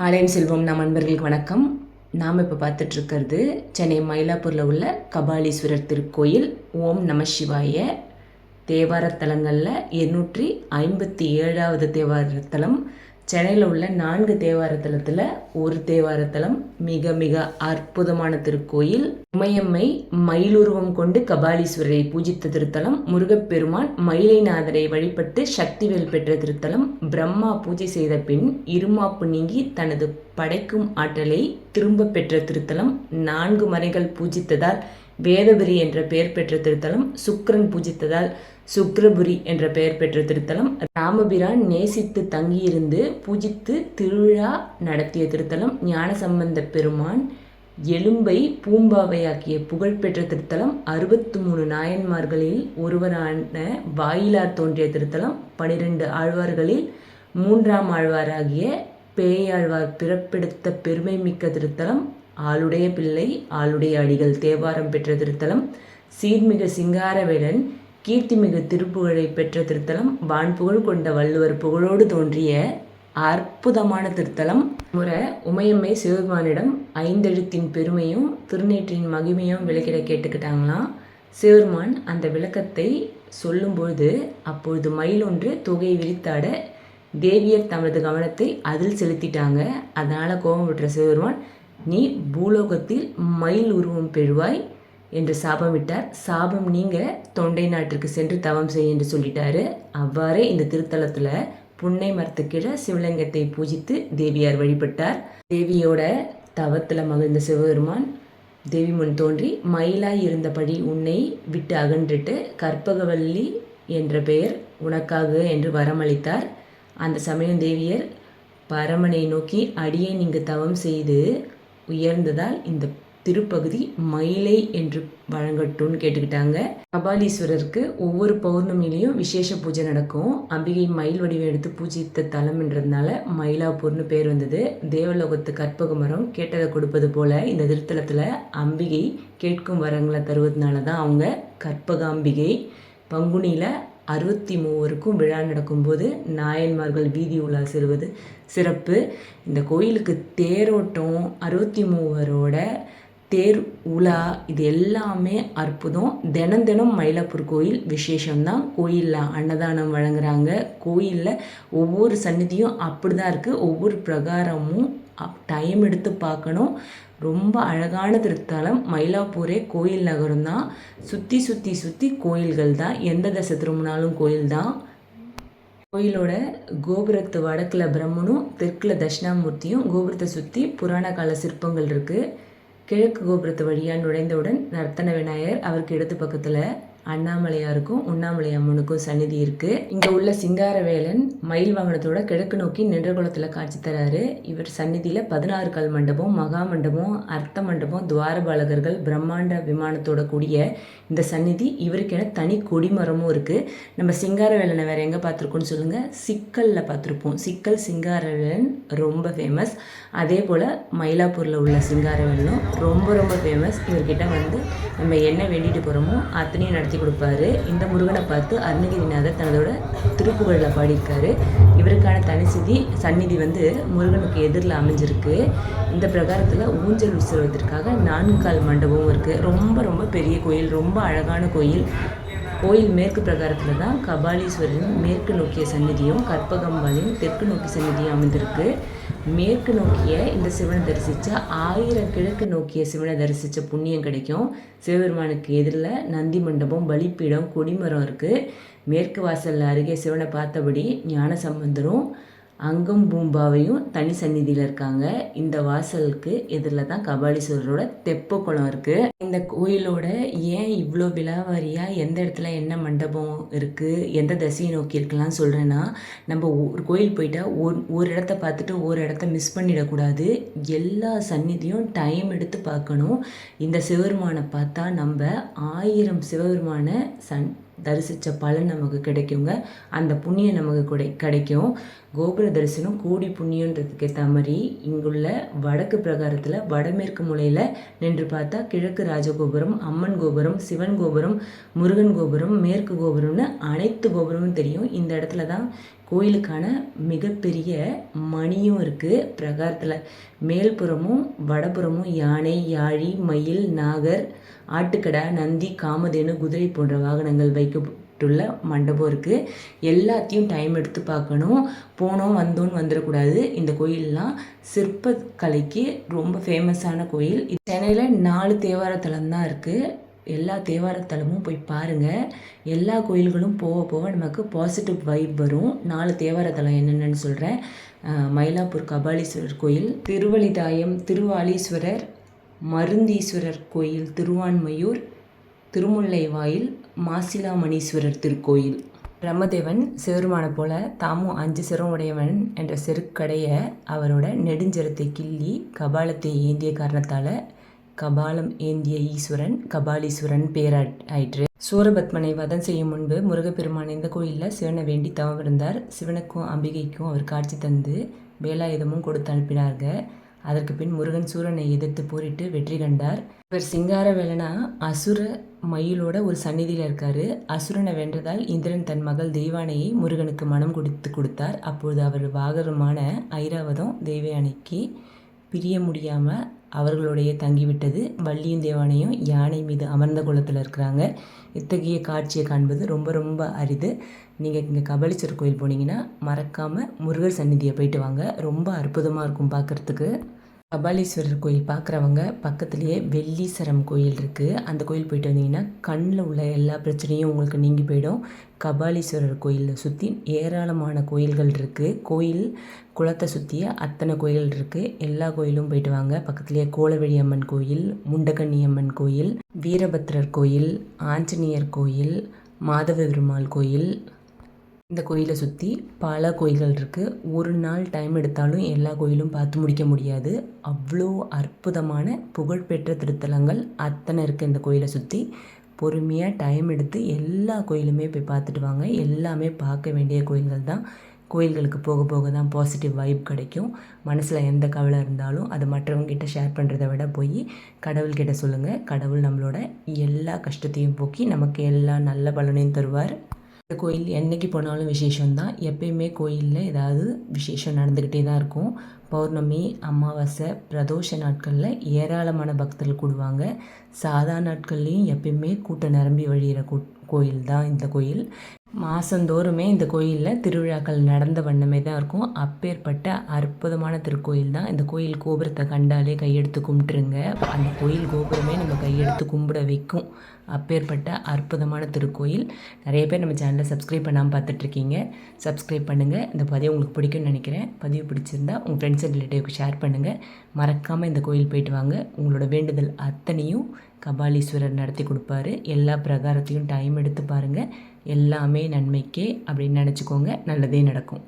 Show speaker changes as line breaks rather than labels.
ஆலயம் செல்வம் நம் அன்பர்களுக்கு வணக்கம். நாம் இப்போ பார்த்துட்ருக்கிறது சென்னை மயிலாப்பூரில் உள்ள கபாலீஸ்வரர் திருக்கோயில். ஓம் நம சிவாய. தேவார தலங்களில் 257வது தேவார தலம். சென்னையில் உள்ள 4 தேவார தலத்தில் ஒரு தேவார தலம். மிக மிக அற்புதமான திருக்கோயில். உமையம்மை மயிலுருவம் கொண்டு கபாலீஸ்வரரை பூஜித்த திருத்தலம். முருகப்பெருமான் மயிலைநாதரை வழிபட்டு சக்திவேல் பெற்ற திருத்தலம். பிரம்மா பூஜை செய்த பின் இருமாப்பு நீங்கி தனது படைக்கும் ஆற்றலை திரும்ப பெற்ற திருத்தலம். 4 மறைகள் பூஜித்ததால் வேதபுரி என்ற பெயர் பெற்ற திருத்தலம். சுக்கிரன் பூஜித்ததால் சுக்ரபுரி என்ற பெயர் பெற்ற திருத்தலம். ராமபிரான் நேசித்து தங்கியிருந்து பூஜித்து திருவிழா நடத்திய திருத்தலம். ஞானசம்பந்த பெருமான் எலும்பை பூம்பாவையாக்கிய புகழ்பெற்ற திருத்தலம். 63 நாயன்மார்களில் ஒருவரான வாயிலார் தோன்றிய திருத்தலம். 12 ஆழ்வார்களில் 3ஆம் ஆழ்வாராகிய பேயாழ்வார் பிறப்பெடுத்த பெருமை மிக்க திருத்தலம். ஆளுடைய பிள்ளை ஆளுடைய அடிகள் தேவாரம் பெற்ற திருத்தலம். சீர்மிகு சிங்காரவேலன் கீர்த்திமிகு திருப்புகழை பெற்ற திருத்தலம். வான்புகழ் கொண்ட வள்ளுவர் புகழோடு தோன்றிய அற்புதமான திருத்தலம். முறை உமையம்மை சிவபெருமானிடம் 5 எழுத்தின் பெருமையும் திருநீற்றின் மகிமையும் விளக்கிட கேட்டுக்கிட்டாங்களாம். சிவபெருமான் அந்த விளக்கத்தை சொல்லும்போது அப்பொழுது மயில் ஒன்று தொகையை விரித்தாட தேவியர் தமது கவனத்தை அதில் செலுத்திட்டாங்க. அதனால் கோபம் விட்டுற சிவபெருமான், நீ பூலோகத்தில் மயில் உருவம் பெறுவாய் என்று சாபமிட்டார். சாபம் நீங்க தொண்டை நாட்டிற்கு சென்று தவம் செய் என்று சொல்லிட்டாரு. அவ்வாறே இந்த திருத்தலத்தில் புன்னை மரத்துக்கீழே சிவலிங்கத்தை பூஜித்து தேவியார் வழிபட்டார். தேவியோட தவத்தில் மகிழ்ந்த சிவபெருமான் தேவி முன் தோன்றி மயிலாய் இருந்தபடி உன்னை விட்டு அகன்றுட்டு கற்பகவல்லி என்ற பெயர் உனக்காக என்று வரமளித்தார். அந்த சமயம் தேவியர் பரமனை நோக்கி அடியேன் இங்கு தவம் செய்து உயர்ந்ததால் இந்த திருப்பகுதி மயிலை என்று வழங்கட்டும்னு கேட்டுக்கிட்டாங்க. கபாலீஸ்வரருக்கு ஒவ்வொரு பௌர்ணமிலையும் விசேஷ பூஜை நடக்கும். அம்பிகை மயில் வடிவம் எடுத்து பூஜித்த தலம்ன்றதுனால மயிலாப்பூர்னு பேர் வந்தது. தேவலோகத்து கற்பக மரம் கேட்டதை கொடுப்பது போல இந்த திருத்தலத்தில் அம்பிகை கேட்கும் வரங்களை தருவதனால தான் அவங்க கற்பகாம்பிகை. பங்குனியில் 63 விழா நடக்கும்போது நாயன்மார்கள் வீதி உலா செல்வது சிறப்பு. இந்த கோயிலுக்கு தேரோட்டம் 63ரோட தேர் உலா இது எல்லாமே அற்புதம். தினம் மயிலாப்பூர் கோயில் விசேஷம்தான். கோயிலில் அன்னதானம் வழங்குறாங்க. கோயிலில் ஒவ்வொரு சந்நிதியும் அப்படி தான் இருக்குது. ஒவ்வொரு பிரகாரமும் டைம் எடுத்து பார்க்கணும். ரொம்ப அழகான திருத்தலம். மயிலாப்பூரே கோயில் நகரம் தான். சுற்றி கோயில்கள் தான். எந்த தசை திரும்பினாலும் கோயில் தான். கோயிலோட கோபுரத்து வடக்கில் பிரம்மனும் தெற்கில் தட்சிணாமூர்த்தியும், கோபுரத்தை சுற்றி புராண கால சிற்பங்கள் இருக்குது. கிழக்கு கோபுரத்து வழியாக நுழைந்தவுடன் நர்த்தன விநாயகர், அவருக்கு இடது பக்கத்தில் அண்ணாமலையாருக்கும் உண்ணாமலை அம்மனுக்கும் சந்நிதி இருக்குது. இங்கே உள்ள சிங்காரவேலன் மயில் வாகனத்தோட கிழக்கு நோக்கி நின்ற குளத்தில் காட்சி தராரு. இவர் சந்நிதியில் 16 கல் மண்டபம், மகா மண்டபம், அர்த்த மண்டபம், துவாரபாலகர்கள், பிரம்மாண்ட விமானத்தோட கூடிய இந்த சந்நிதி. இவருக்கென தனி கொடிமரமும் இருக்குது. நம்ம சிங்காரவேலனை வேறு எங்கே பார்த்துருக்கோன்னு சொல்லுங்கள்? சிக்கலில் பார்த்துருப்போம். சிக்கல் சிங்காரவேலன் ரொம்ப ஃபேமஸ். அதே போல் மயிலாப்பூரில் உள்ள சிங்காரவேலனும் ரொம்ப ஃபேமஸ். இவர்கிட்ட நம்ம என்ன வேண்டிட்டு போகிறோமோ அத்தனையும் நடத்தி கொடுப்பாரு. இந்த முருகனை பார்த்து அருணகிரிநாதர் தன்னதோட திருப்புகழில் பாடியிருக்காரு. இவருக்கான சந்நிதி முருகனுக்கு எதிரில் அமைஞ்சிருக்கு. இந்த பிரகாரத்தில் ஊஞ்சல் உற்சவத்திற்காக 4 கால் மண்டபமும் இருக்குது. ரொம்ப பெரிய கோயில், ரொம்ப அழகான கோயில். கோயில் மேற்கு பிரகாரத்தில் தான் கபாலீஸ்வரரின் மேற்கு நோக்கிய சந்நிதியும் கற்பகம்பாளின் தெற்கு நோக்கி சந்நிதியும் அமைந்திருக்கு. மேற்கு நோக்கிய இந்த சிவனை தரிசித்தா 1000 கிழக்கு நோக்கிய சிவனை தரிசித்த புண்ணியம் கிடைக்கும். சிவபெருமானுக்கு எதிரில் நந்தி மண்டபம், பலிப்பீடம், கொடிமரம் இருக்குது. மேற்கு வாசலில் அருகே சிவனை பார்த்தபடி ஞான சம்பந்தரும் அங்கம் பூம்பாவையும் தனி சந்நிதியில் இருக்காங்க. இந்த வாசலுக்கு எதிரில் தான் கபாலீஸ்வரரோட தெப்ப குளம் இருக்குது. இந்த கோயிலோட ஏன் இவ்வளோ விலாவாரியாக எந்த இடத்துல என்ன மண்டபம் இருக்குது, எந்த திசையை நோக்கி இருக்கலாம்னு சொல்கிறேன்னா, நம்ம ஒரு கோயில் போயிட்டா ஒரு இடத்த பார்த்துட்டு ஒரு இடத்த மிஸ் பண்ணிடக்கூடாது. எல்லா சந்நிதியும் டைம் எடுத்து பார்க்கணும். இந்த சிவபெருமானை பார்த்தா நம்ம 1000 சிவபெருமானை தரிசித்த பலன் நமக்கு கிடைக்குங்க. அந்த புண்ணியம் நமக்கு கிடைக்கும். கோபுர தரிசனம் கோடி புண்ணியன்றதுக்கு ஏற்ற மாதிரி இங்குள்ள வடக்கு பிரகாரத்தில் வடமேற்கு மூலையில் நின்று பார்த்தா கிழக்கு ராஜகோபுரம், அம்மன் கோபுரம், சிவன் கோபுரம், முருகன் கோபுரம், மேற்கு கோபுரம்னு அனைத்து கோபுரமும் தெரியும். இந்த இடத்துல தான் கோயிலுக்கான மிகப்பெரிய மணியும் இருக்குது. பிரகாரத்தில் மேல்புறமும் வடபுறமும் யானை, யாழி, மயில், நாகர், ஆட்டுக்கடா, நந்தி, காமதேனு, குதிரை போன்ற வாகனங்கள் வைக்கப்பட்டுள்ள மண்டபம் இருக்குது. எல்லாத்தையும் டைம் எடுத்து பார்க்கணும். போனோம் வந்தோன்னு வந்துடக்கூடாது. இந்த கோயிலெலாம் சிற்பக்கலைக்கு ரொம்ப ஃபேமஸான கோயில். சென்னையில் 4 தேவாரத்தலம் தான் இருக்குது. எல்லா தேவாரத்தலமும் போய் பாருங்கள். எல்லா கோயில்களும் போக போக நமக்கு பாசிட்டிவ் வைப் வரும். 4 தேவாரத்தலம் என்னென்னு சொல்கிறேன். மயிலாப்பூர் கபாலீஸ்வரர் கோயில், திருவலிதாயம் திருவாலீஸ்வரர், மருந்தீஸ்வரர் கோயில் திருவான்மையூர், திருமுல்லைவாயில், மாசிலாமணீஸ்வரர் திருக்கோயில். பிரம்மதேவன் சிவருமான போல தாமும் 5 சிரம் உடையவன் என்ற செருக்கடைய அவரோட நெடுஞ்சரத்தை கிள்ளி கபாலத்தை ஏந்திய காரணத்தால் கபாலம் ஏந்திய ஈஸ்வரன் கபாலீஸ்வரன் பேராயிற்று. சூரபத்மனை வதம் செய்யும் முன்பு முருகப்பெருமான் இந்த கோயிலில் சிவனை வேண்டி தவம் இருந்தார். சிவனுக்கும் அம்பிகைக்கும் அவர் காட்சி தந்து வேலாயுதமும் கொடுத்து அனுப்பினார்க. அதற்கு பின் முருகன் சூரனை எதிர்த்து போரிட்டு வெற்றி கண்டார். இவர் சிங்காரவேலனா அசுர மயிலோட ஒரு சந்நிதியில் இருக்காரு. அசுரனை வென்றதால் இந்திரன் தன் மகள் தெய்வானையை முருகனுக்கு மனம் கொடுத்தார். அப்பொழுது அவர் வாகனமான ஐராவதம் தெய்வானைக்கு பிரிய முடியாமல் அவர்களுடைய தங்கிவிட்டது. வள்ளியும் தேவானையும் யானை மீது அமர்ந்த குளத்தில் இருக்கிறாங்க. இத்தகைய காட்சியை காண்பது ரொம்ப ரொம்ப அரிது. நீங்கள் இங்கே கபாலீஸ்வரர் கோயில் போனீங்கன்னா மறக்காமல் முருகர் சந்நிதியை போயிட்டு வாங்க. ரொம்ப அற்புதமாக இருக்கும் பார்க்குறதுக்கு. கபாலீஸ்வரர் கோயில் பார்க்குறவங்க பக்கத்துலேயே வெள்ளீஸ்வரம் கோயில் இருக்குது. அந்த கோயில் போயிட்டு வந்தீங்கன்னா கண்ணில் உள்ள எல்லா பிரச்சனையும் உங்களுக்கு நீங்கி போயிடும். கபாலீஸ்வரர் கோயிலில் சுற்றி ஏராளமான கோயில்கள் இருக்குது. கோயில் குளத்தை சுற்றிய அத்தனை கோயில் இருக்குது. எல்லா கோயிலும் போயிட்டு வாங்க. பக்கத்துலேயே கோலவெளி அம்மன் கோயில், முண்டகண்ணி அம்மன் கோயில், வீரபத்ரர் கோயில், ஆஞ்சநேயர் கோயில், மாதவ பெருமாள் கோயில். இந்த கோயிலை சுற்றி பல கோயில்கள் இருக்குது. ஒரு நாள் டைம் எடுத்தாலும் எல்லா கோயிலும் பார்த்து முடிக்க முடியாது. அவ்வளோ அற்புதமான புகழ்பெற்ற திருத்தலங்கள் அத்தனை இருக்குது இந்த கோயிலை சுற்றி. பொறுமையாக டைம் எடுத்து எல்லா கோயிலுமே போய் பார்த்துட்டு வாங்க. எல்லாமே பார்க்க வேண்டிய கோயில்கள் தான். கோயில்களுக்கு போக போக தான் பாசிட்டிவ் வைப் கிடைக்கும். மனசில் எந்த கவலை இருந்தாலும் அதை மற்றவங்ககிட்ட ஷேர் பண்ணுறதை விட போய் கடவுள்கிட்ட சொல்லுங்கள். கடவுள் நம்மளோட எல்லா கஷ்டத்தையும் போக்கி நமக்கு எல்லா நல்ல பலனையும் தருவார். இந்த கோயில் என்றைக்கு போனாலும் விசேஷம்தான். எப்பயுமே கோயிலில் ஏதாவது விசேஷம் நடந்துக்கிட்டே தான் இருக்கும். பௌர்ணமி, அமாவாசை, பிரதோஷ நாட்களில் ஏராளமான பக்தர்கள் கூடுவாங்க. சாதாரண நாட்கள்லேயும் எப்பயுமே கூட்டம் நிரம்பி வழிகிற கோயில் தான் இந்த கோயில். மாதந்தோறுமே இந்த கோயிலில் திருவிழாக்கள் நடந்த வண்ணமே தான் இருக்கும். அப்பேற்பட்ட அற்புதமான திருக்கோயில் தான். இந்த கோயில் கோபுரத்தை கண்டாலே கையெடுத்து கும்பிட்டுருங்க. அந்த கோயில் கோபுரமே நம்ம கையெடுத்து கும்பிட வைக்கும். அப்பேற்பட்ட அற்புதமான திருக்கோயில். நிறைய பேர் நம்ம சேனலை சப்ஸ்கிரைப் பண்ணாமல் பார்த்துட்ருக்கீங்க. சப்ஸ்கிரைப் பண்ணுங்கள். இந்த பதிவு உங்களுக்கு பிடிக்கும்னு நினைக்கிறேன். பதிவு பிடிச்சிருந்தா உங்கள் ஃப்ரெண்ட்ஸ் அண்ட் ரிலேட்டிவ்க்கு ஷேர் பண்ணுங்கள். மறக்காமல் இந்த கோயில் போயிட்டு வாங்க. உங்களோட வேண்டுதல் அத்தனையும் கபாலீஸ்வரர் நடத்தி கொடுப்பாரு. எல்லா பிரகாரத்தையும் டைம் எடுத்து பாருங்கள். எல்லாமே நன்மைக்கே அப்படின்னு நினச்சிக்கோங்க. நல்லதே நடக்கும்.